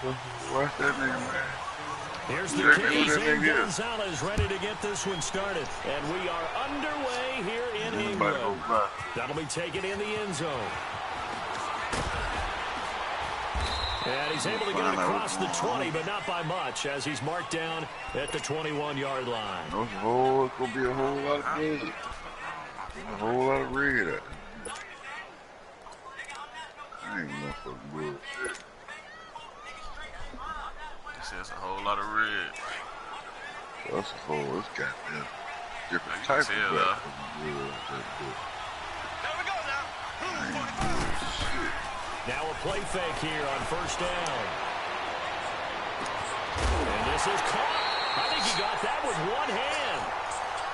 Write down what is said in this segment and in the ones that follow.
Watch that nigga, man. Here's the Kings, and Gonzalez ready to get this one started. And we are underway here in England. That'll be taken in the end zone. And he's able to get it across the 20, but not by much, as he's marked down at the 21-yard line. It's going to be a whole lot of good. A whole lot of red. I ain't motherfucking good. That's a whole lot of red. That's a whole, it's goddamn different type of red. There we go now. Shit. Now a play fake here on first down. And this is caught. I think he got that with one hand.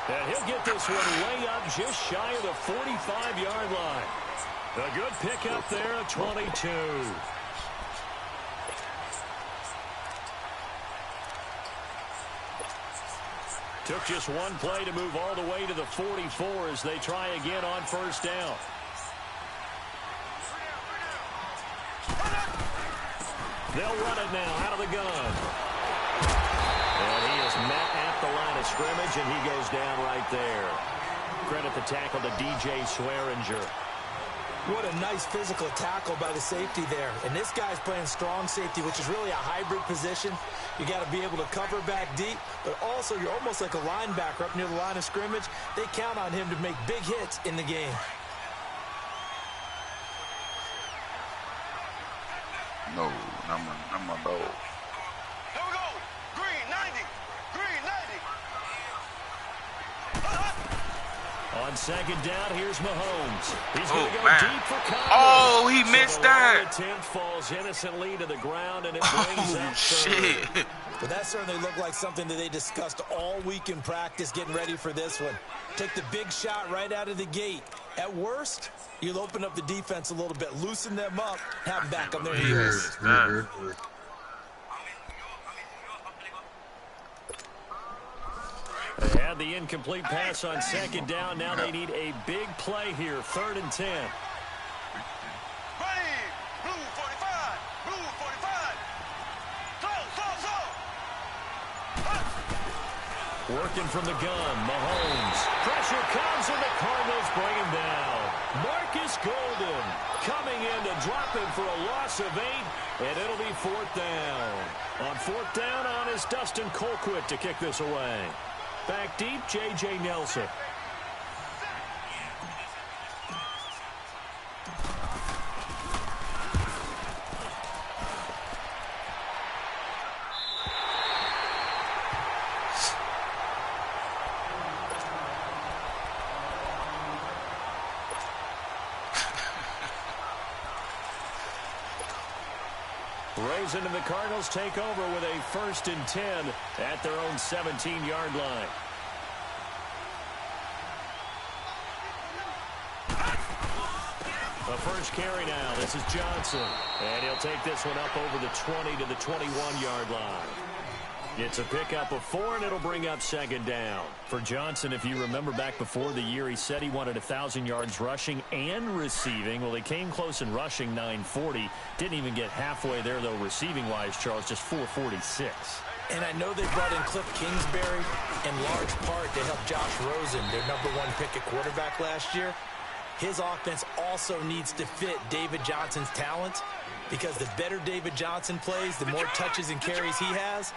And he'll get this one way up just shy of the 45-yard line. A good pickup there at 22. Took just one play to move all the way to the 44 as they try again on first down. They'll run it now out of the gun. And he is met at the line of scrimmage, and he goes down right there. Credit the tackle to DJ Swearinger. What a nice physical tackle by the safety there. And this guy's playing strong safety, which is really a hybrid position. You got to be able to cover back deep, but also you're almost like a linebacker up near the line of scrimmage. They count on him to make big hits in the game. No, not my dog. Here we go. Green 90. Green 90. On second down, here's Mahomes. He's going to go deep for Conley. Oh, he missed that. The attempt falls innocently to the ground, and it brings up shit. third. But that certainly looked like something that they discussed all week in practice, getting ready for this one. Take the big shot right out of the gate. At worst, you'll open up the defense a little bit, loosen them up, have them back on their heels. They had the incomplete pass on second down. Now they need a big play here, 3rd and 10. Ready. Blue 45. Blue 45. Slow. Working from the gun, Mahomes. Pressure comes, and the Cardinals bring him down. Marcus Golden coming in to drop him for a loss of 8, and it'll be 4th down. On 4th down on is Dustin Colquitt to kick this away. Back deep, J.J. Nelson. Rosen and the Cardinals take over with a 1st and 10 at their own 17-yard line. The first carry now. This is Johnson. And he'll take this one up over the 20 to the 21-yard line. It's a pickup of 4, and it'll bring up 2nd down. For Johnson, if you remember back before the year, he said he wanted 1,000 yards rushing and receiving. Well, he came close in rushing, 940. Didn't even get halfway there, though, receiving-wise, Charles, just 446. And I know they brought in Cliff Kingsbury in large part to help Josh Rosen, their #1 pick at quarterback last year. His offense also needs to fit David Johnson's talent, because the better David Johnson plays, the more touches and carries he has,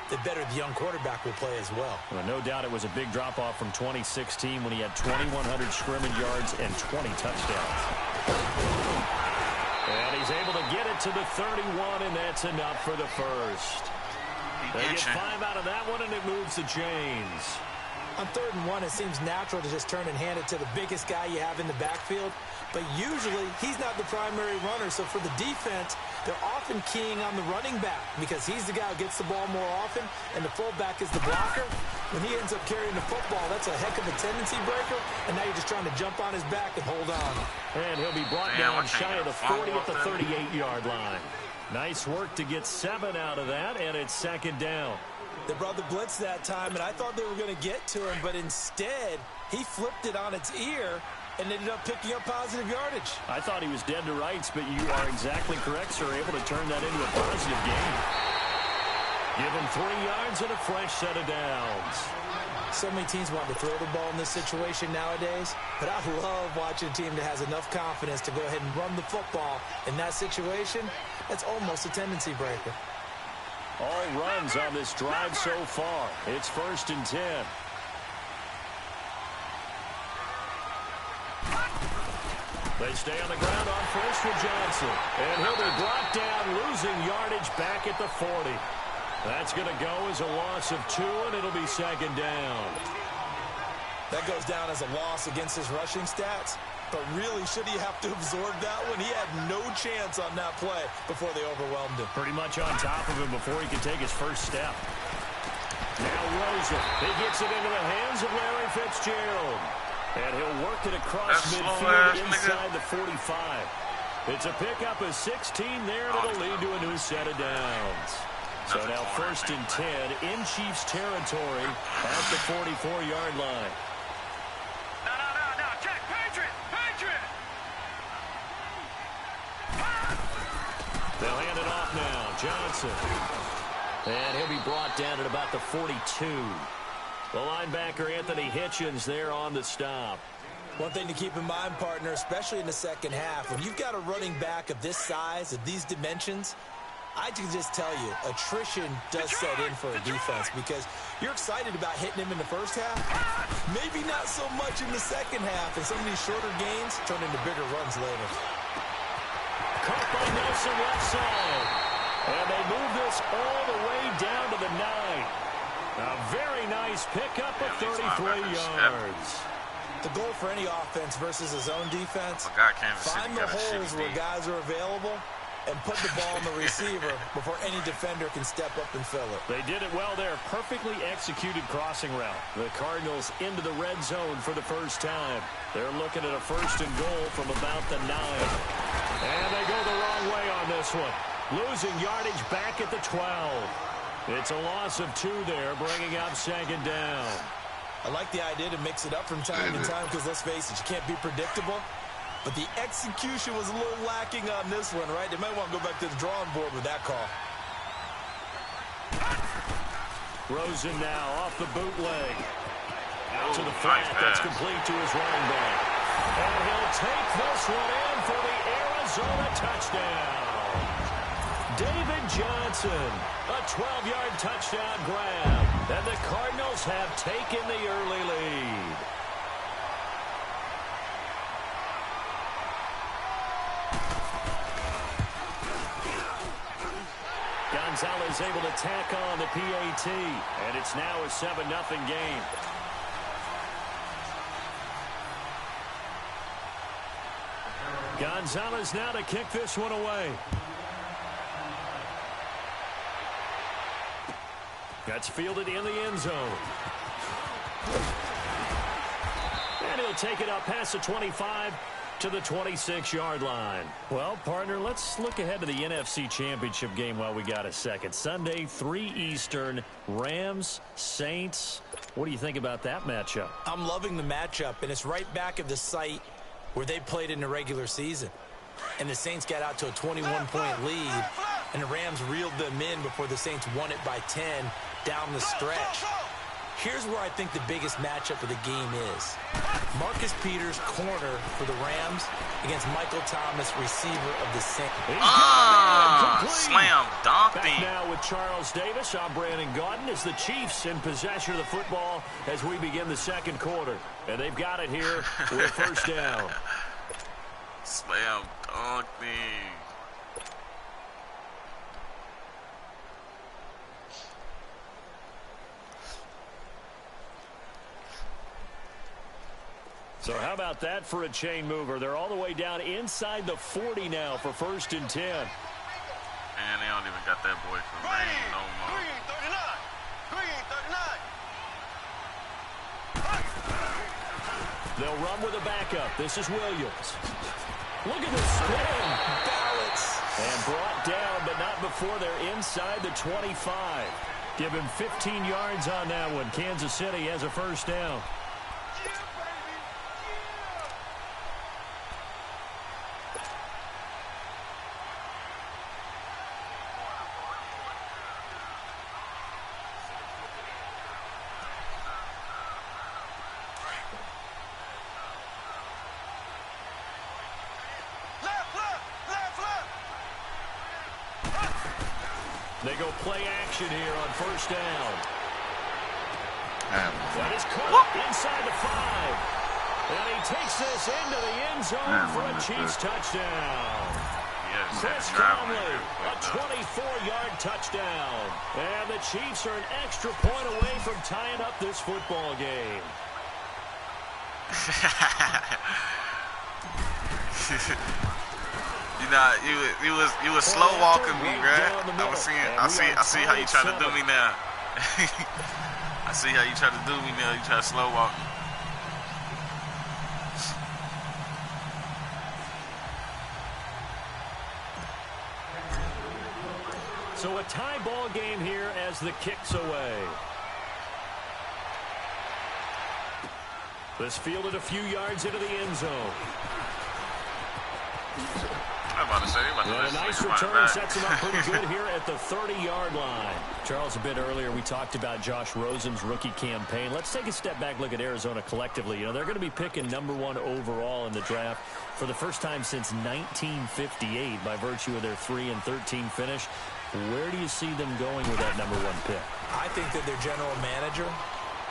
the better the young quarterback will play as well. Well, no doubt it was a big drop-off from 2016 when he had 2,100 scrimmage yards and 20 touchdowns. And he's able to get it to the 31, and that's enough for the first. They get 5 out of that one, and it moves the chains. On 3rd and 1, it seems natural to just turn and hand it to the biggest guy you have in the backfield. But usually, he's not the primary runner. So for the defense, they're often keying on the running back because he's the guy who gets the ball more often, and the fullback is the blocker. When he ends up carrying the football, that's a heck of a tendency breaker, and now you're just trying to jump on his back and hold on. And he'll be brought down shy of the 40 at the 38-yard line. Nice work to get 7 out of that, and it's 2nd down. They brought the blitz that time, and I thought they were going to get to him, but instead, he flipped it on its ear and ended up picking up positive yardage. I thought he was dead to rights, but you are exactly correct, sir. Able to turn that into a positive gain. Give him 3 yards and a fresh set of downs. So many teams want to throw the ball in this situation nowadays, but I love watching a team that has enough confidence to go ahead and run the football. In that situation, that's almost a tendency breaker. All runs on this drive so far. It's 1st and 10. They stay on the ground on first with Johnson. And he'll be brought down, losing yardage back at the 40. That's going to go as a loss of 2, and it'll be 2nd down. That goes down as a loss against his rushing stats. But really, should he have to absorb that one? He had no chance on that play before they overwhelmed him. Pretty much on top of him before he could take his first step. Now Rosen. He gets it into the hands of Larry Fitzgerald. And he'll work it across midfield inside the 45. It's a pickup of 16 there, and it'll lead to a new set of downs. So now 1st and 10 in Chiefs territory at the 44-yard line. No, check, Patriot! They'll hand it off now. Johnson. And he'll be brought down at about the 42. The linebacker, Anthony Hitchens, there on the stop. One thing to keep in mind, partner, especially in the second half, when you've got a running back of this size, of these dimensions, I can just tell you, attrition does set in for a defense because you're excited about hitting him in the first half. Maybe not so much in the second half, and some of these shorter gains turn into bigger runs later. Caught by Nelson left side. And they move this all the way down to the 9. A very nice pickup of 33 yards. The goal for any offense versus his own defense, find the holes where guys are available and put the ball on the receiver before any defender can step up and fill it. They did it well there. Perfectly executed crossing route. The Cardinals into the red zone for the first time. They're looking at a 1st and goal from about the 9. And they go the wrong way on this one. Losing yardage back at the 12. It's a loss of 2 there, bringing up 2nd down. I like the idea to mix it up from time to time because, let's face it, you can't be predictable. But the execution was a little lacking on this one, right? They might want to go back to the drawing board with that call. Rosen now off the bootleg. Out to the flat. That's complete to his running back. And he'll take this one in for the Arizona touchdown. David Johnson, a 12-yard touchdown grab. And the Cardinals have taken the early lead. Gonzalez able to tack on the PAT. And it's now a 7-0 game. Gonzalez now to kick this one away. That's fielded in the end zone. And he'll take it up past the 25 to the 26-yard line. Well, partner, let's look ahead to the NFC Championship game while we got a second. Sunday, 3 Eastern, Rams, Saints. What do you think about that matchup? I'm loving the matchup, and it's right back at the site where they played in the regular season. And the Saints got out to a 21-point lead, and the Rams reeled them in before the Saints won it by 10 down the stretch. Here's where I think the biggest matchup of the game is. Marcus Peters, corner for the Rams, against Michael Thomas, receiver of the Saints. Slam dunked him. Now with Charles Davis, I'm Brandon Gaudin as the Chiefs in possession of the football as we begin the second quarter. And they've got it here with 1st down. Slam dunked him. So how about that for a chain mover? They're all the way down inside the 40 now for 1st and 10. Man, they don't even got that boy for Green no more. Green, 39. They'll run with a backup. This is Williams. Look at the spin. Balance. And brought down, but not before they're inside the 25. Give him 15 yards on that one. Kansas City has a 1st down. They go play action here on first down. Damn. That is caught inside the 5. And he takes this into the end zone for a Chiefs touchdown. Chris Conley, a 24-yard touchdown. And the Chiefs are an extra point away from tying up this football game. You was slow walking me, man. I see how you try to do me now. I see how you try to do me now. You try to slow walk me. So a tie ball game here as the kick's away. This fielded a few yards into the end zone. I'm about to say, and a nice return sets him up pretty good here at the 30-yard line. Charles, a bit earlier we talked about Josh Rosen's rookie campaign. Let's take a step back, look at Arizona collectively. You know, they're going to be picking #1 overall in the draft for the first time since 1958 by virtue of their 3-13 finish. Where do you see them going with that #1 pick? I think that their general manager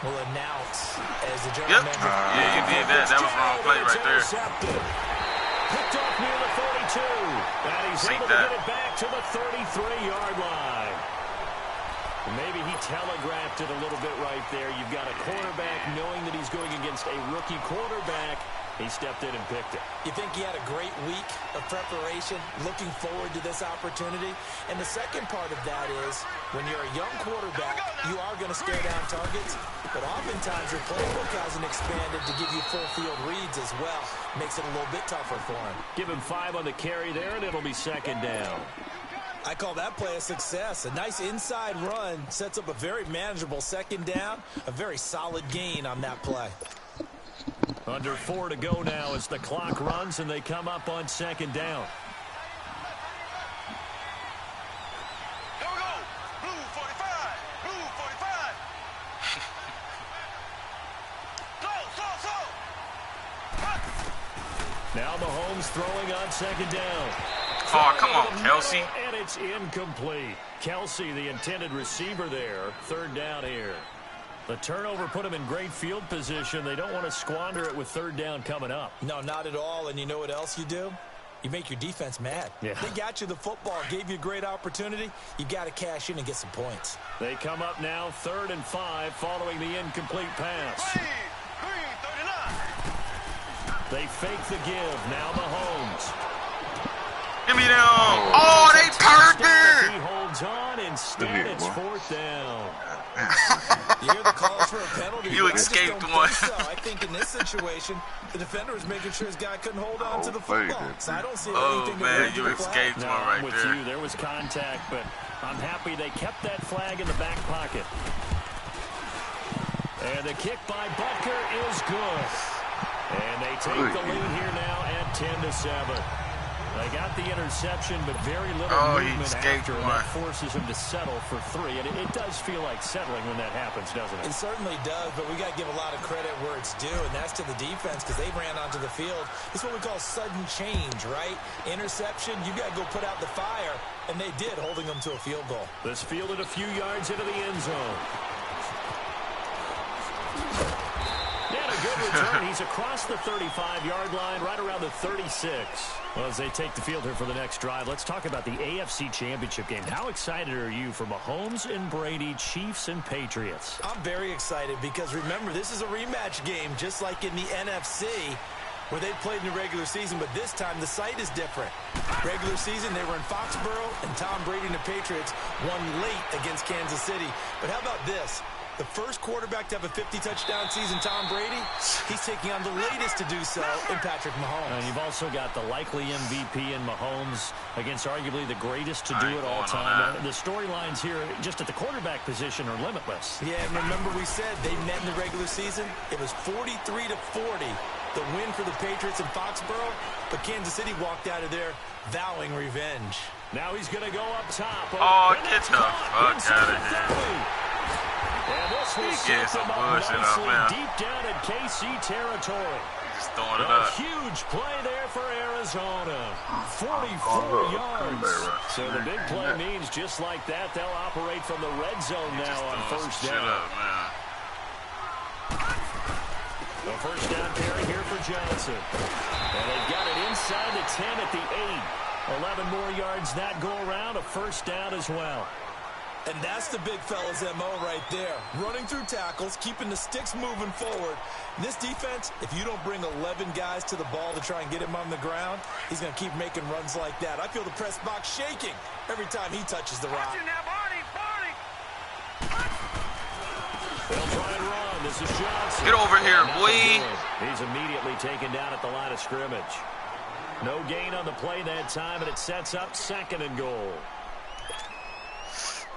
will announce as the general manager. Yeah, you did that. That was wrong play right there. Picked off near the 42. And he's able to get it back to the 33-yard line. Maybe he telegraphed it a little bit right there. You've got a quarterback knowing that he's going against a rookie quarterback. He stepped in and picked it. You think he had a great week of preparation, looking forward to this opportunity? And the second part of that is, when you're a young quarterback, you are going to stare down targets, but oftentimes your playbook hasn't expanded to give you full field reads as well. Makes it a little bit tougher for him. Give him 5 on the carry there, and it'll be second down. I call that play a success. A nice inside run sets up a very manageable second down, a very solid gain on that play. Under 4 to go now as the clock runs and they come up on second down. Here we go. Blue 45. Blue 45. Slow. Now Mahomes throwing on second down. Oh, come on, Kelsey. And it's incomplete. Kelsey, the intended receiver there. Third down here. The turnover put him in great field position. They don't want to squander it with third down coming up. No, not at all. And you know what else you do? You make your defense mad. Yeah. They got you the football, gave you a great opportunity. You got to cash in and get some points. They come up now 3rd and 5 following the incomplete pass. Green 39. They fake the give. Now Mahomes. Give me them. Oh, they perfect. He holds on. Instead, it's 4th down. You hear the calls for a penalty. You escaped one. So. I think in this situation, the defender was making sure his guy couldn't hold on to the football. So I don't see anything. Oh, man, you escaped one right with there. You. There was contact, but I'm happy they kept that flag in the back pocket. And the kick by Butker is good. And they take the lead here now at 10-7. They got the interception, but very little movement after, and that forces him to settle for 3. And it does feel like settling when that happens, doesn't it? It certainly does, but we got to give a lot of credit where it's due, and that's to the defense because they ran onto the field. It's what we call sudden change, right? Interception, you got to go put out the fire, and they did, holding them to a field goal. This fielded a few yards into the end zone. And a good return. He's across the 35-yard line, right around the 36. Well, as they take the field here for the next drive, let's talk about the AFC Championship game. How excited are you for Mahomes and Brady, Chiefs and Patriots? I'm very excited because, remember, this is a rematch game, just like in the NFC, where they played in the regular season, but this time the site is different. Regular season, they were in Foxborough, and Tom Brady and the Patriots won late against Kansas City. But how about this? The first quarterback to have a 50-touchdown season, Tom Brady, he's taking on the latest to do so in Patrick Mahomes. And you've also got the likely MVP in Mahomes against arguably the greatest to do it all time. The storylines here, just at the quarterback position, are limitless. Yeah, and remember we said they met in the regular season? It was 43-40, the win for the Patriots in Foxborough, but Kansas City walked out of there vowing revenge. Now he's going to go up top. Oh, get the fuck out of here. And this this will getting set some them up bullshit off nicely now. deep down in KC territory. Just throwing it A up. huge play there for Arizona. 44 yards. So the big play means just like that, they'll operate from the red zone now on first down. Up, man. The first down carry here for Johnson. And they've got it inside the 10 at the 8. 11 more yards that go around, a first down as well. And that's the big fella's MO right there. Running through tackles, keeping the sticks moving forward. In this defense, if you don't bring 11 guys to the ball to try and get him on the ground, he's going to keep making runs like that. I feel the press box shaking every time he touches the rock. They'll try and run. This is Johnson. Get over here, boy. He's immediately taken down at the line of scrimmage. No gain on the play that time, and it sets up 2nd and goal.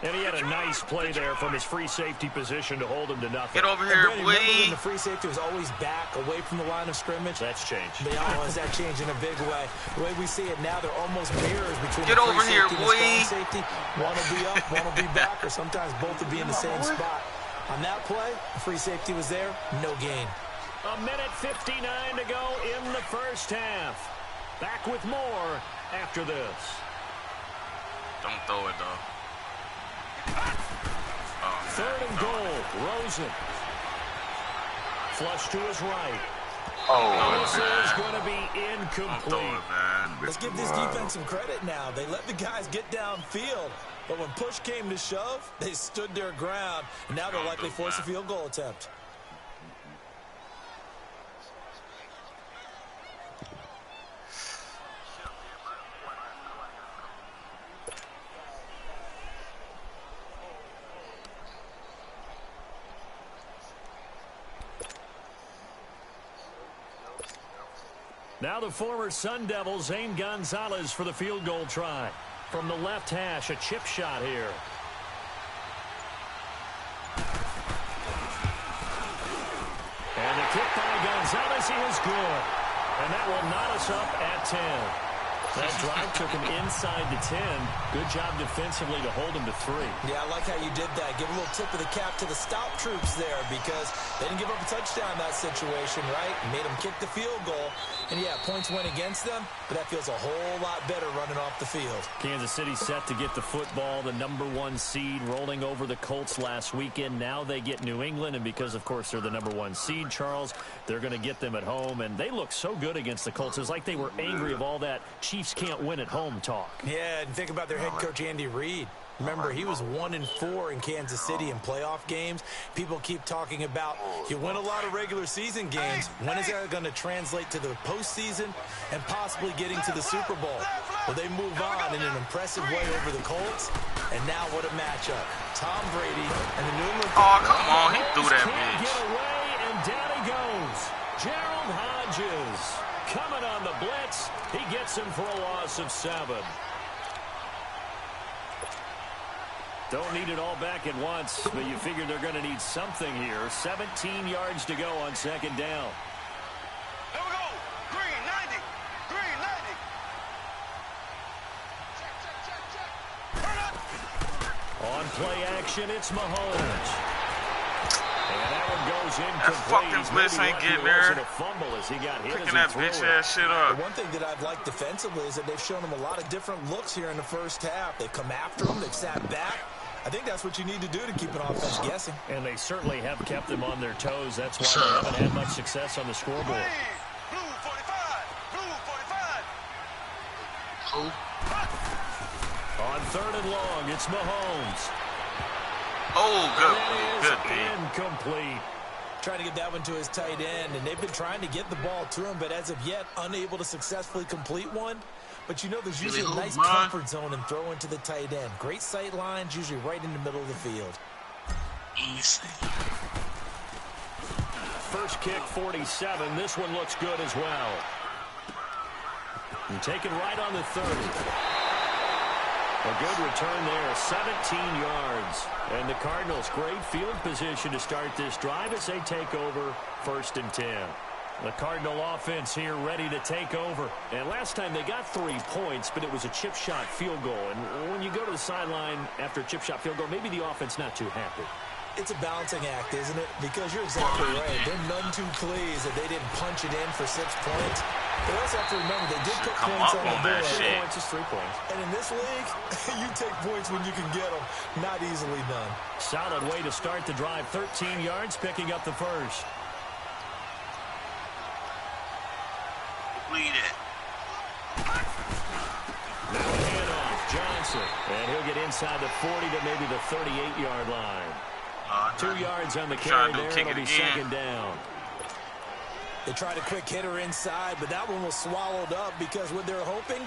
And he had a nice play there from his free safety position to hold him to nothing. Get over here, Brady, boy. remember when the free safety was always back, away from the line of scrimmage? That's changed. They always that change in a big way. The way we see it now, they're almost mirrors between Get the over free here, safety and boy. the strong safety. One will be up, one will be back, or sometimes both will be in the same spot. On that play, the free safety was there, no gain. A minute 59 to go in the first half. Back with more after this. Don't throw it, though. Oh, 3rd and goal. Rosen. Flush to his right. This is going to be don't throw incomplete. it, man. Let's give this defense some credit now. They let the guys get downfield, but when push came to shove, they stood their ground, and now they'll likely force a field goal attempt. Now the former Sun Devil, Zane Gonzalez, for the field goal try. From the left hash, a chip shot here. And the kick by Gonzalez, he is good. And that will knot us up at 10. That drive took him inside the 10. Good job defensively to hold him to 3. Yeah, I like how you did that. Give a little tip of the cap to the stout troops there because they didn't give up a touchdown in that situation, right? Made them kick the field goal. And, yeah, points went against them, but that feels a whole lot better running off the field. Kansas City set to get the football, the #1 seed, rolling over the Colts last weekend. Now they get New England, and because, of course, they're the #1 seed, Charles, they're going to get them at home. And they look so good against the Colts. It's like they were angry of all that Chiefs can't win at home talk. Yeah, and think about their head coach, Andy Reid. Remember, he was 1-4 in Kansas City in playoff games. People keep talking about you win a lot of regular season games. When is that going to translate to the postseason and possibly getting to the Super Bowl? Well, they move on in an impressive way over the Colts. And now what a matchup. Tom Brady and the New England. Oh, come on. He threw that Can't bitch. get away, and down he goes. Gerald Hodges coming on the blitz. He gets him for a loss of 7. Don't need it all back at once, but you figure they're going to need something here. 17 yards to go on 2nd down. Here we go. Green 90. Green 90. Turn up. On play action, it's Mahomes. And that one goes incomplete. That fucking blitz Maybe ain't lucky getting it wasn't there. a fumble as he got hit Picking as that he threw bitch it. ass shit up. The one thing that I've liked defensively is that they've shown him a lot of different looks here in the first half. They've come after him. They've sat back. I think that's what you need to do to keep an offense guessing. And they certainly have kept them on their toes. That's why they haven't had much success on the scoreboard. Blue 45. Blue 45. On 3rd and long, it's Mahomes. Oh, good. That Good, is D. incomplete. Trying to get that one to his tight end, and they've been trying to get the ball to him, but as of yet, unable to successfully complete one. But you know there's usually a nice comfort zone and throw into the tight end. Great sight lines, usually right in the middle of the field. Easy. First kick, 47. This one looks good as well. And taken right on the 30. A good return there, 17 yards. And the Cardinals, great field position to start this drive as they take over 1st and 10. The Cardinal offense here ready to take over. And last time they got 3 points, but it was a chip shot field goal. And when you go to the sideline after a chip shot field goal, maybe the offense not too happy. It's a balancing act, isn't it? Because you're exactly right. They're none too pleased that they didn't punch it in for 6 points. But also have to remember, they did put points on the board. 3 points is 3 points. And in this league, you take points when you can get them. Not easily done. Solid way to start the drive. 13 yards, picking up the first. Lead it. Now a handoff, Johnson. And he'll get inside the 40 to maybe the 38-yard line. 2 yards on the carry there. It'll be second down. They tried a quick hitter inside, but that one was swallowed up because what they're hoping,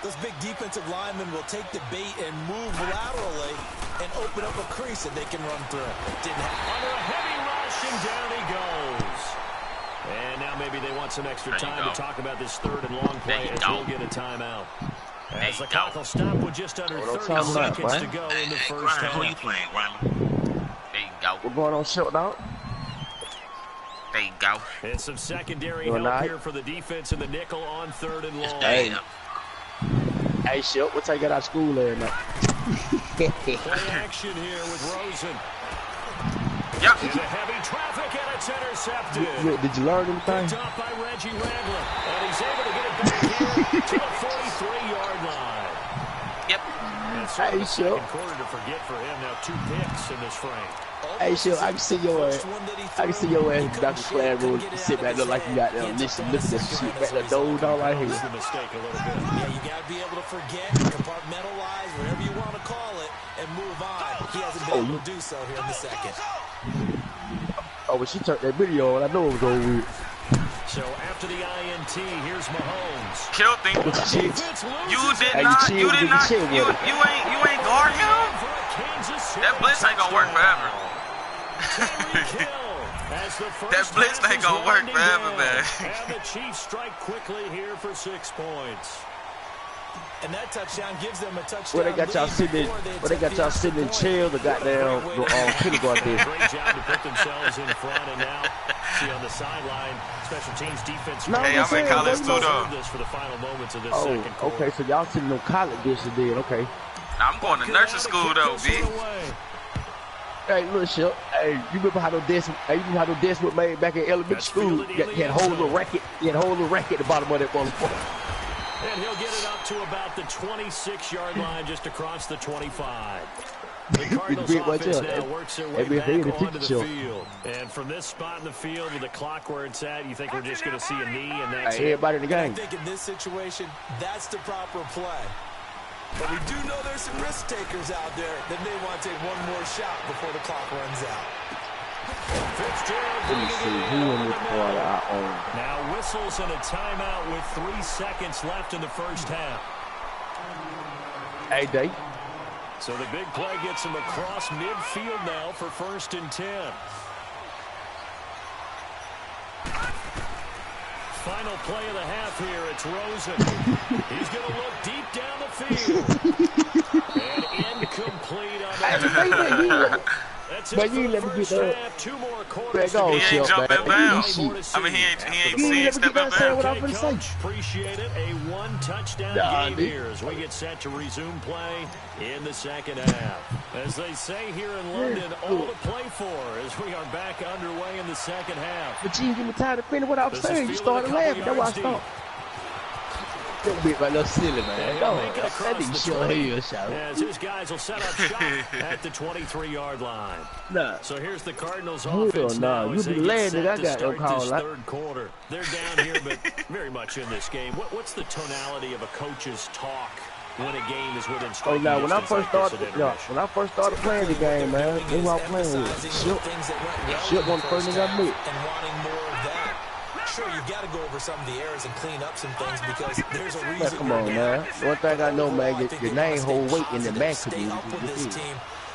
those big defensive linemen will take the bait and move laterally and open up a crease that they can run through. Didn't happen. Under a heavy rush, and down he goes. And now maybe they want some extra time to talk about this third and long play as we'll get a timeout. As the clock will stop with just under 30 seconds to go in the first half. Who you playing, Grandma? There you go. What's going on, shut dog? There you go. And some secondary help here for the defense in the nickel on third and long. Hey, shit, what time you got out of school there, man? Play action here with Rosen. Yep. Into heavy traffic, and it's intercepted. Did you learn anything? Picked off by Reggie Ragland. And he's able to get it back here to the 43-yard line. Yep. And so the second quarter to forget for him. Now 2 picks in this frame. Hey, Shil, I can see your ass. I can see your ass in Dr. Clairwood sit back look like you got there. Listen, look at this shit back there. Dozed all right here. The mistake a little bit. Yeah, you got to be able to forget, compartmentalize, whatever you want to call it, and move on. He hasn't been able to do so here in the second. Oh, but she turned that video on. I know it was over with. So after the INT, here's Mahomes. Killed him. You ain't guarding him. That blitz ain't gonna work forever. That blitz ain't gonna work forever, man. And the Chiefs strike quickly here for 6 points. And that touchdown gives them a touchdown. Where they got y'all sitting in, chairs or goddamn kindergarten. Great job to put themselves in front, and now see on the sideline, special teams defense. Hey, I'm in college too, though. This for the final moments of this second quarter. Okay, so y'all sitting on college this then, okay. I'm going to nursing school though, B. Hey, look, Shil. Hey, you remember how those desks were made back in elementary school? You had a whole little racket. You had a whole little racket at the bottom of that motherfucker. And he'll get it up to about the 26-yard line, just across the 25. The Cardinals offense now works their way back onto the field. And from this spot in the field with the clock where it's at, you think we're just going to see a knee and that's it? Everybody in the game. I think in this situation, that's the proper play. But we do know there's some risk takers out there that may want to take one more shot before the clock runs out. Fitzgerald Let me see who in this quarter I own. now whistles and a timeout with 3 seconds left in the first half. Hey, Dave. So the big play gets him across midfield now for 1st and 10. Final play of the half here. It's Rosen. He's going to look deep down the field. And incomplete on that. That's it for the first half. 2 more quarters. He ain't jumping bounds. I mean, he ain't seeing step up bounds. Coach, appreciate it. A 1-touchdown game here as we get set to resume play in the second half. As they say here in London, all to play for as we are back underway in the second half. But you get me tired of finding what I was saying. You started laughing. That's why I stopped. Don't be my little silly, man. That nigga sure here, shout. As his guys will set up shop at the 23-yard line. Nah. So here's the Cardinals offense now. You be landing. I got no call. Third quarter. They're down here, but very much in this game. What's the tonality of a coach's talk when a game is within striking distance? When I first started playing the game, man, they were playing with Shit one first thing I met. And wanting more of that. Sure, you got to go over some of the errors and clean up some things because there's a reason. Come on, man. One thing I know, man, your name hold weight in the man community.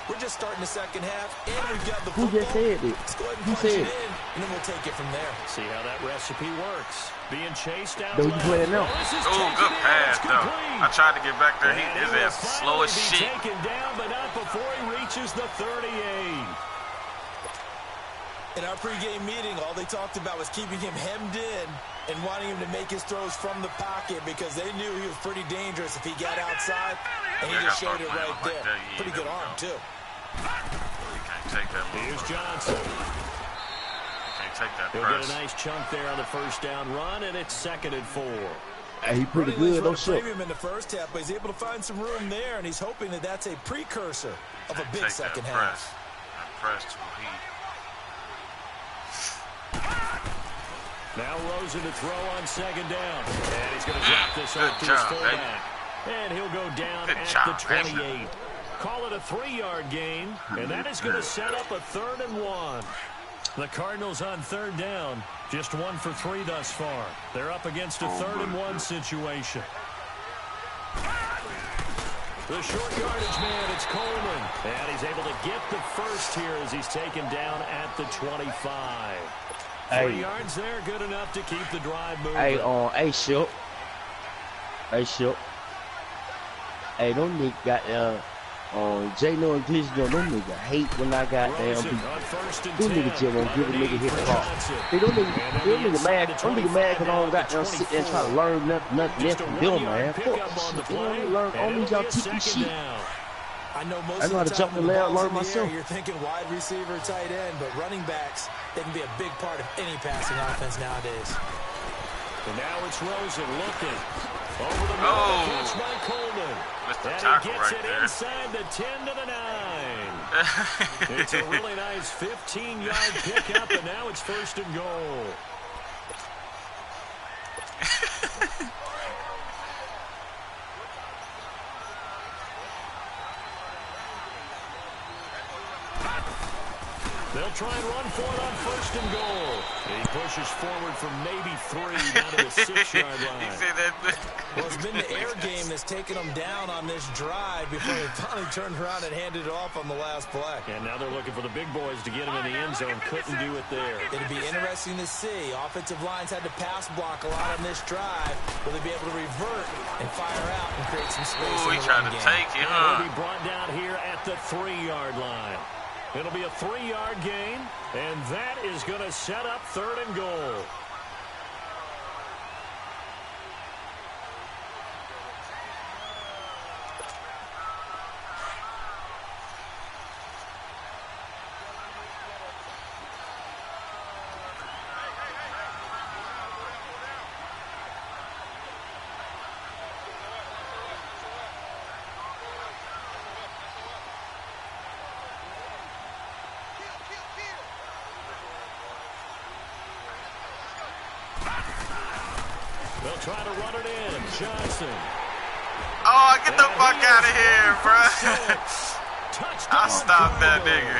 We're just starting the second half, and we've got the football. Who just said it? Let's go ahead and punch it in, and then we'll take it from there. See how that recipe works. Being chased out. Who's playing now? Oh, good pass, though. I tried to get back there. His ass slow as shit. Taken down, but not before he reaches the 38. In our pregame meeting, all they talked about was keeping him hemmed in and wanting him to make his throws from the pocket because they knew he was pretty dangerous if he got outside, and he just showed it right there. Pretty good arm, too. can't take that. Here's Johnson. Can't take that He'll press. get a nice chunk there on the first down run, and it's 2nd and 4. Hey, he pretty good, no shit. Him in the first half, but he's able to find some room there, and he's hoping that that's a precursor of a big second half. That press too heat. Now Rosen to throw on 2nd down. And he's going to drop this off to his fullback. And he'll go down at the 28. Call it a 3-yard gain, and that is going to set up a 3rd and 1. The Cardinals on 3rd down, just 1 for 3 thus far. They're up against a 3rd and 1 situation. The short yardage man, it's Coleman. And he's able to get the first here as he's taken down at the 25. 3 yards there, good enough to keep the drive moving. Hey, Shook. Hey, don't niggas got J-Lo and Glizzo, them niggas hate when I got damn people. Them niggas just won't give a nigga his ball. Hey, them niggas mad because I don't got them sit there and try to learn nothing else from them, man. Fuck shit. All these y'all teach me shit. I know most I know how to jump the layup, learn myself. You're thinking wide receiver, tight end, but running backs, they can be a big part of any passing offense nowadays. And now it's Rosen looking. Over the middle, catch by Coleman. And he gets it inside the 10 to the 9. It's a really nice 15-yard pickup, and now it's 1st and goal. They'll try and run for it on 1st and goal. And he pushes forward from maybe 3 down to the 6-yard line. Well, it's been the air game that's taken them down on this drive before they finally turned around and handed it off on the last play. And now they're looking for the big boys to get him in the end zone. Couldn't do it there. It'd be interesting to see. Offensive lines had to pass block a lot on this drive. Will they be able to revert and fire out and create some space in the run game? He tried to take it, huh? He'll be brought down here at the 3-yard line. It'll be a 3-yard gain, and that is going to set up 3rd and goal. They'll try to run it in. Johnson. Oh, get the fuck out of here, bro. I stopped that nigga.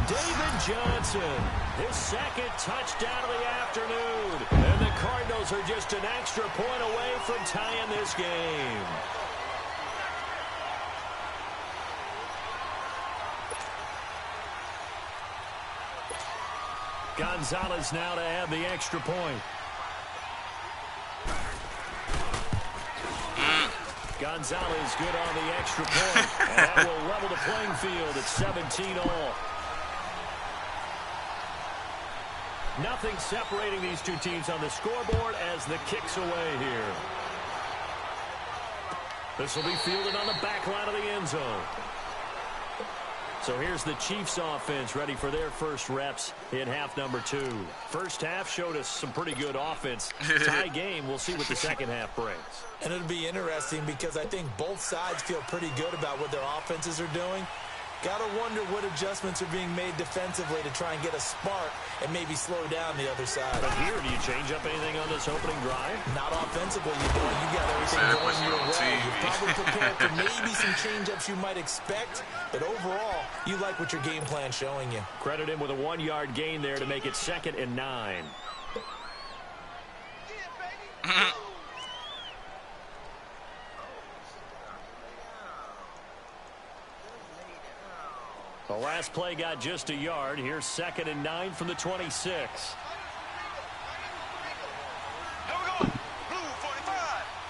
David Johnson, his 2nd touchdown of the afternoon. And the Cardinals are just an extra point away from tying this game. Gonzalez now to add the extra point. Gonzalez good on the extra point. And that will level the playing field at 17-all. Nothing separating these two teams on the scoreboard as the kick's away here. This will be fielded on the back line of the end zone. So here's the Chiefs offense ready for their first reps in half number 2. First half showed us some pretty good offense. Tie game, we'll see what the second half brings. And it'll be interesting because I think both sides feel pretty good about what their offenses are doing. Got to wonder what adjustments are being made defensively to try and get a spark and maybe slow down the other side. But here, do you change up anything on this opening drive? Not offensively, you don't. You got everything going your way. You're probably prepared for maybe some change-ups you might expect, but overall, you like what your game plan's showing you. Credit him with a 1-yard gain there to make it 2nd and 9. The last play got just a yard. Here's 2nd and 9 from the 26. Here we go. Blue 45.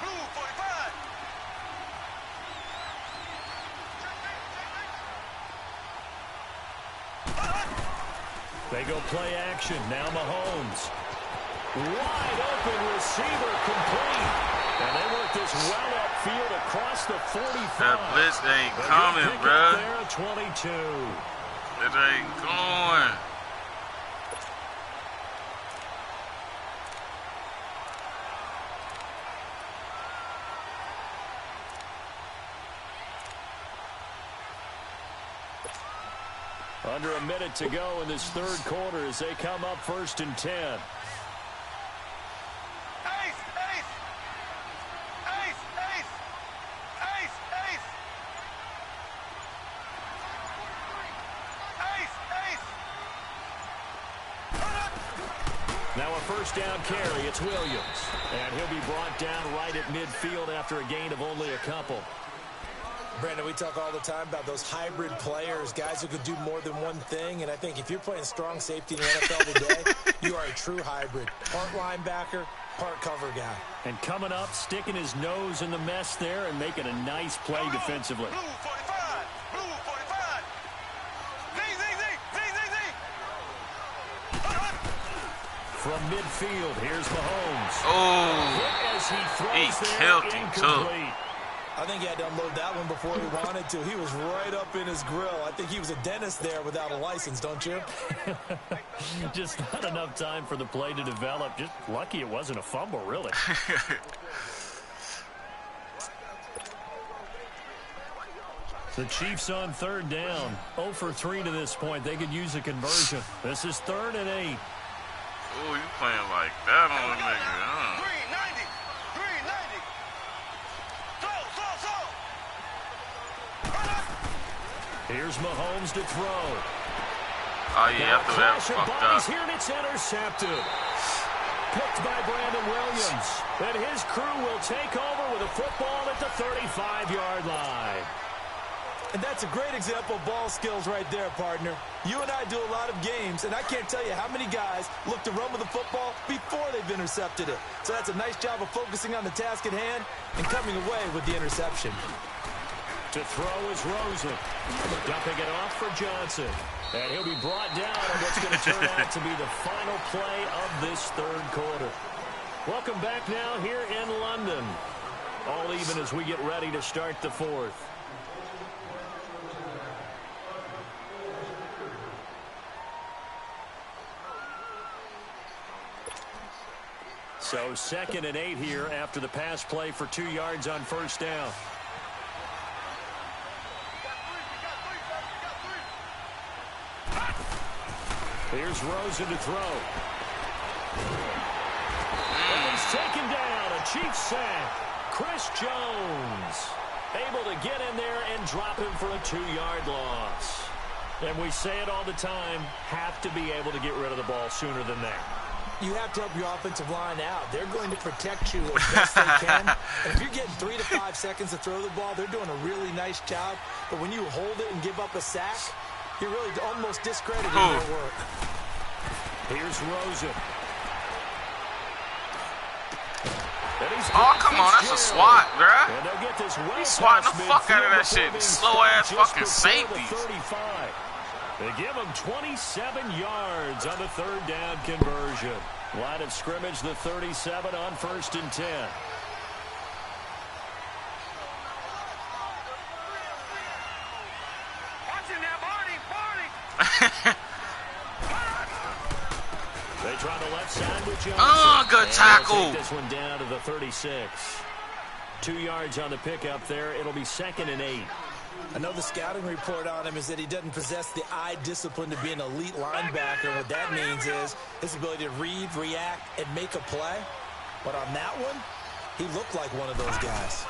Blue 45. They go play action. Now Mahomes. Wide open receiver complete. And they work this well upfield across the 45. That blitz ain't coming, bro. There at 22. That ain't going. Under a minute to go in this third quarter as they come up 1st and 10. Ace, ace, ace, ace, ace, ace, ace, ace. Now a first down carry. It's Williams. And he'll be brought down right at midfield after a gain of only a couple. Brandon, we talk all the time about those hybrid players, guys who could do more than one thing. And I think if you're playing strong safety in the NFL today, you are a true hybrid. Part linebacker, part cover guy. And coming up, sticking his nose in the mess there and making a nice play defensively. Blue 45, blue 45. Zing, zing, zing, zing, zing, zing. From midfield, here's Mahomes. Oh, As he throws he there, killed him, incomplete. I think he had to unload that one before he wanted to. He was right up in his grill. I think he was a dentist there without a license, don't you? Just not enough time for the play to develop. Just lucky it wasn't a fumble, really. The Chiefs on third down. 0 for 3 to this point. They could use a conversion. This is 3rd and 8. oh, you playing like that on the nigga, huh? 390, 390. Here's Mahomes to throw. Oh, yeah, after that, fucked up. Here and it's intercepted. Picked by Brandon Williams. And his crew will take over with a football at the 35-yard line. And that's a great example of ball skills right there, partner. You and I do a lot of games, and I can't tell you how many guys look to run with the football before they've intercepted it. So that's a nice job of focusing on the task at hand and coming away with the interception. To throw is Rosen. Dumping it off for Johnson. And he'll be brought down on what's going to turn out to be the final play of this third quarter. Welcome back now here in London. All even as we get ready to start the fourth. So 2nd and 8 here after the pass play for 2 yards on first down. Here's Rosen to throw. And he's taken down. A Chiefs sack. Chris Jones able to get in there and drop him for a 2-yard loss. And we say it all the time, have to be able to get rid of the ball sooner than that. You have to help your offensive line out. They're going to protect you as best they can. And if you're getting 3 to 5 seconds to throw the ball, they're doing a really nice job. But when you hold it and give up a sack, you're really almost discrediting their work. Here's Rosen. Oh, come on, that's a swat, bruh. And they'll get this He's swatting the fuck out of that shit. Slow-ass fucking safeties. They give him 27 yards on the third down conversion. Line of scrimmage, the 37 on 1st and 10. Watching that, Barney. They try the left side with Johnson. Oh, good tackle. Take this one down to the 36. 2 yards on the pickup there. It'll be 2nd and 8. I know the scouting report on him is that he doesn't possess the eye discipline to be an elite linebacker. What that means is his ability to read, react, and make a play. But on that one, he looked like one of those guys.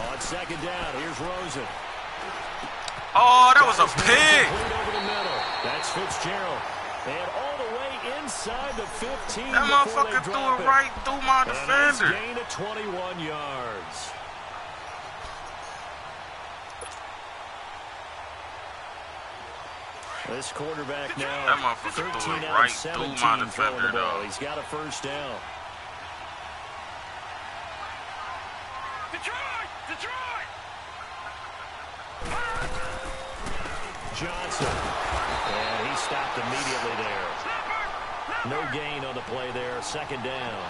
On 2nd down, here's Rosen. Oh, that was a pig. Over the middle. That's Fitzgerald. And all the way inside the 15. That motherfucker threw it right through my defender. Gain of 21 yards. This quarterback now, that motherfucker threw it right through my defender, though. He's got a first down. Detroit! Johnson. And he stopped immediately there. No gain on the play there. 2nd down.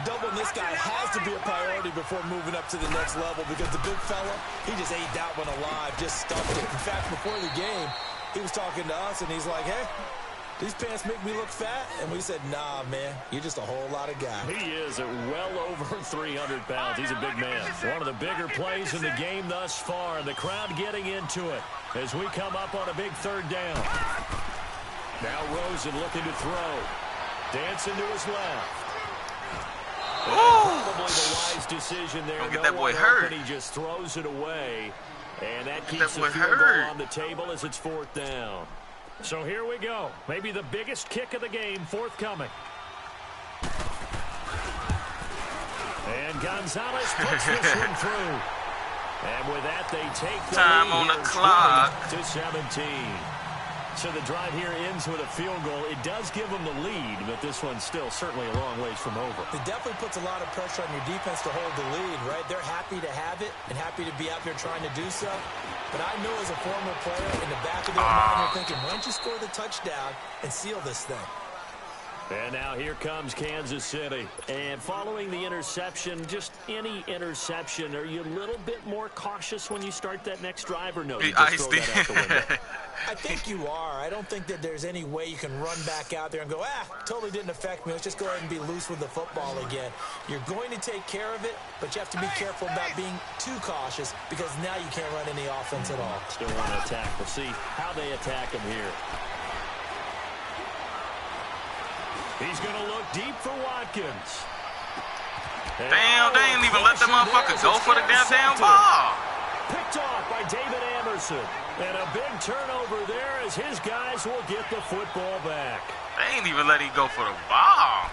Doubling this guy has to be a priority before moving up to the next level because the big fella, he just ate that one alive, just stuffed it. In fact, before the game, he was talking to us, and he's like, hey, these pants make me look fat. And we said, nah, man, you're just a whole lot of guy. He is at well over 300 pounds. He's a big man. One of the bigger plays in the game thus far. The crowd getting into it as we come up on a big third down. Now Rosen looking to throw. Dancing to his left. Probably the wise decision there. Don't get that boy hurt. He just throws it away. And that keeps the field goal on the table as it's 4th down. So here we go. Maybe the biggest kick of the game forthcoming. And Gonzalez puts this one through. And with that, they take the time on the clock to 17. So the drive here ends with a field goal. It does give them the lead, but this one's still certainly a long ways from over. It definitely puts a lot of pressure on your defense to hold the lead, right? They're happy to have it and happy to be out there trying to do so. But I know as a former player, in the back of their mind, they're thinking, why don't you score the touchdown and seal this thing? And now here comes Kansas City. And following the interception, just any interception, are you a little bit more cautious when you start that next drive, or no? You just throw that out the window? I think you are. I don't think that there's any way you can run back out there and go, totally didn't affect me. Let's just go ahead and be loose with the football again. You're going to take care of it, but you have to be careful about being too cautious because now you can't run any offense at all. Still want to attack. We'll see how they attack him here. He's going to look deep for Watkins. Damn, they didn't even let the motherfucker go for the goddamn ball. Picked off by David Anderson. And a big turnover there as his guys will get the football back. They ain't even let him go for the ball.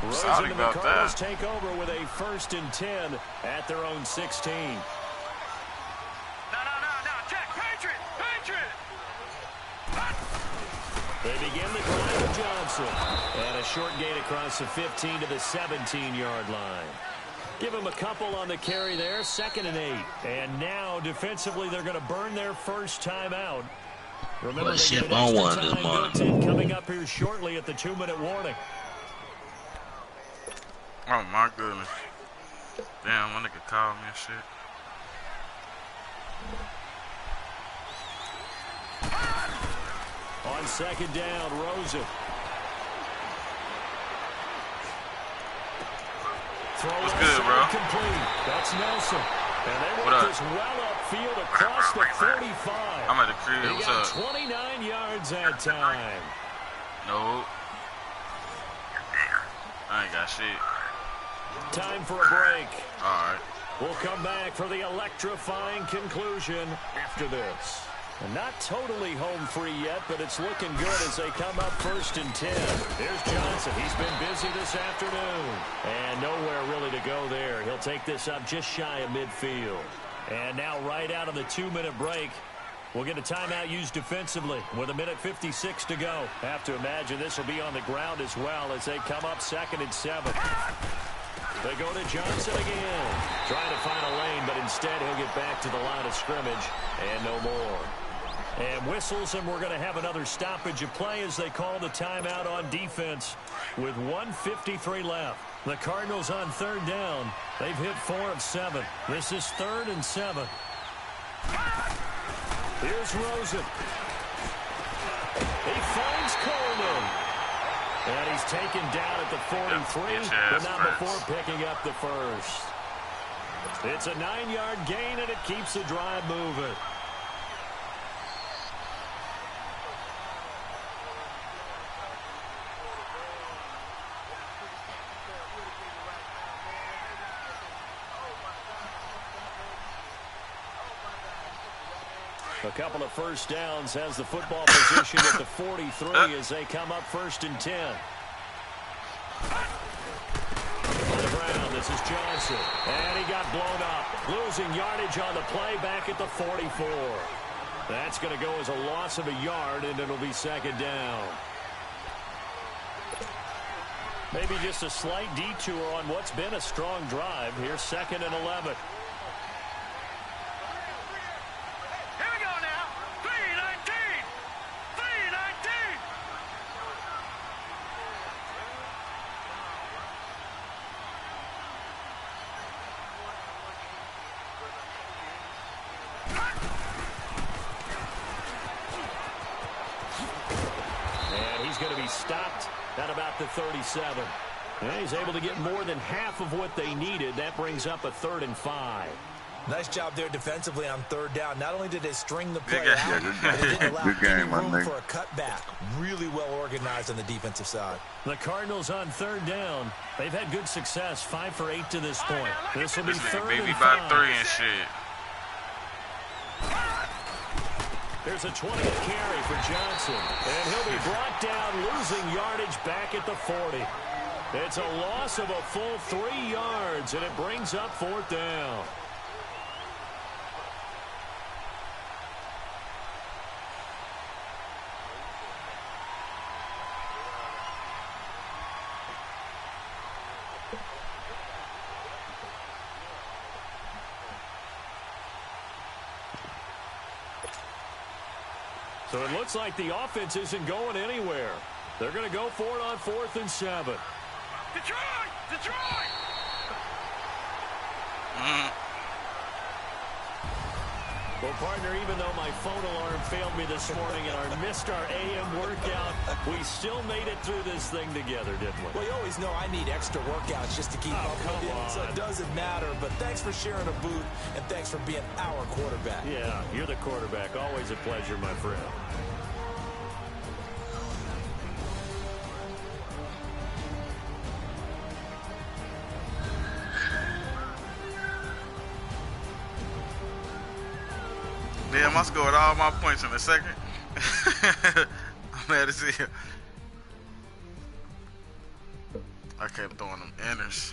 Rosen and the Cardinals take over with a 1st and 10 at their own 16. They begin the drive with Johnson. And a short gain across the 15 to the 17-yard line. Give him a couple on the carry there. 2nd and 8. And now, defensively, they're going to burn their first timeout. Remember, they get extra time built in coming up here shortly at the 2-minute warning. Oh, my goodness. Damn, my nigga called me and shit. On 2nd down, Rosen. What's good, bro? Complete. That's Nelson. And they work this well upfield across the 45. I'm at the crib. He What's got up? 29 yards that time. No. I ain't got shit. Time for a break. All right. We'll come back for the electrifying conclusion after this. And not totally home free yet, but it's looking good as they come up 1st and 10. Here's Johnson. He's been busy this afternoon. And nowhere really to go there. He'll take this up just shy of midfield. And now right out of the 2-minute break, we'll get a timeout used defensively with 1:56 to go. Have to imagine this will be on the ground as well as they come up 2nd and 7. They go to Johnson again. Trying to find a lane, but instead he'll get back to the line of scrimmage and no more. And whistles, and we're going to have another stoppage of play as they call the timeout on defense with 1:53 left. The Cardinals on 3rd down. They've hit 4 of 7. This is 3rd and 7. Here's Rosen. He finds Coleman. And he's taken down at the 43, but not before picking up the first. It's a 9-yard gain, and it keeps the drive moving. A couple of first downs has the football position at the 43 as they come up 1st and 10. On the ground, this is Johnson. And he got blown up. Losing yardage on the play back at the 44. That's going to go as a loss of a yard, and it'll be 2nd down. Maybe just a slight detour on what's been a strong drive. Here's 2nd and 11. he's going to be stopped at about the 37. And he's able to get more than half of what they needed. That brings up a 3rd and 5. Nice job there defensively on 3rd down. Not only did they string the play out, but it didn't allow any room for a cutback. Really well organized on the defensive side. The Cardinals on 3rd down. They've had good success, 5 for 8 to this point. This will be 3rd and 5. About 3 and shit. There's a 20th carry for Johnson. And he'll be brought down, losing yardage back at the 40. It's a loss of a full 3 yards, and it brings up 4th down. So it looks like the offense isn't going anywhere. They're going to go for it on 4th and 7. Detroit! Detroit! Well, partner, even though my phone alarm failed me this morning and I missed our AM workout, we still made it through this thing together, didn't we? Well, you always know I need extra workouts just to keep up with you, so it doesn't matter. But thanks for sharing a booth, and thanks for being our quarterback. Yeah, you're the quarterback. Always a pleasure, my friend. Damn, I scored all my points in the second. I'm mad as hell. I kept throwing them inners.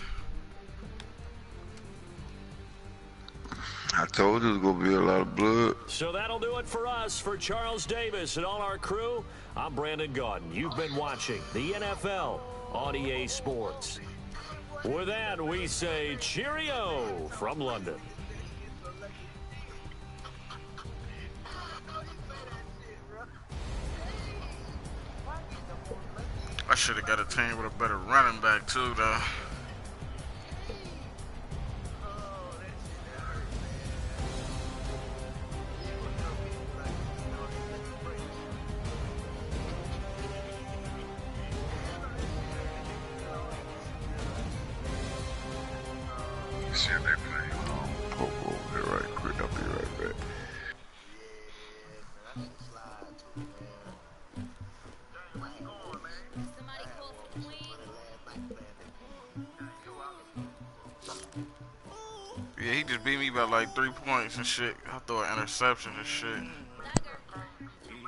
I told you it was going to be a lot of blood. So that'll do it for us. For Charles Davis and all our crew, I'm Brandon Gaudin. You've been watching the NFL on EA Sports. With that, we say cheerio from London. I should have got a team with a better running back too, though. See if they play Pope over there right quick. I'll be right back. Yeah, he just beat me by like 3 points and shit. I threw an interception and shit.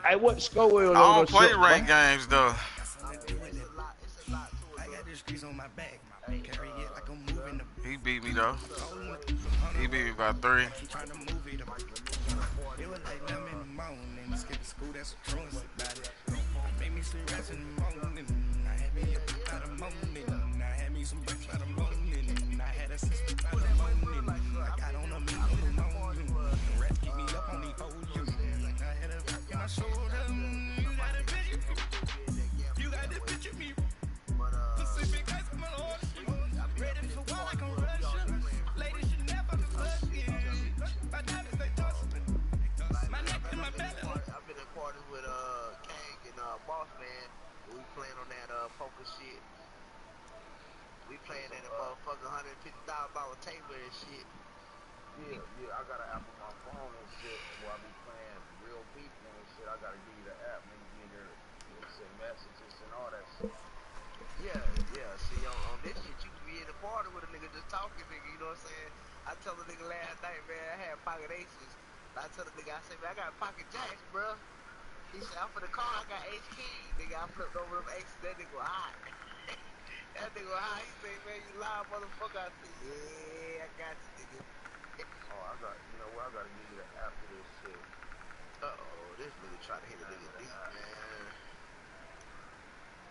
Hey, what score will I don't play ranked games though. He beat me though. He beat me by 3. We playing at a motherfucker $150,000 table and shit. Yeah, I gotta app on my phone and shit while I be playing real people and shit. I gotta give you the app and you get there, send messages and all that shit. Yeah. See, on this shit, you can be in the party with a nigga just talking, nigga, you know what I'm saying? I told the nigga last night, man, I had pocket aces. I told the nigga, I said, man, I got pocket jacks, bro. He said, I'm for the car, I got ace keys. Nigga, I flipped over them aces, that nigga was hot. That nigga was hot. He said, man, you lying motherfucker. I said, yeah, I got you, nigga. I gotta give you the app for this shit. This nigga trying to hit a nigga deep, man.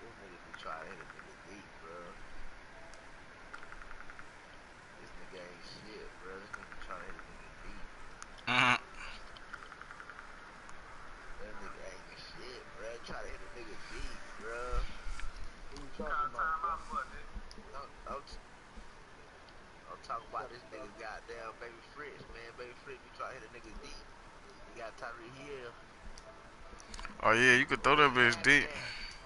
This nigga be trying to hit a nigga deep, bro. This nigga ain't shit, bro. This nigga trying to hit a nigga deep. That nigga ain't shit, bro. Try to hit a nigga deep, bro. Who you talking about, bro? I'm talking about this nigga goddamn Baby Fritz, man. Baby Fritz be trying to hit a nigga deep. We got Tyreek Hill. Oh yeah, you could throw that bitch deep.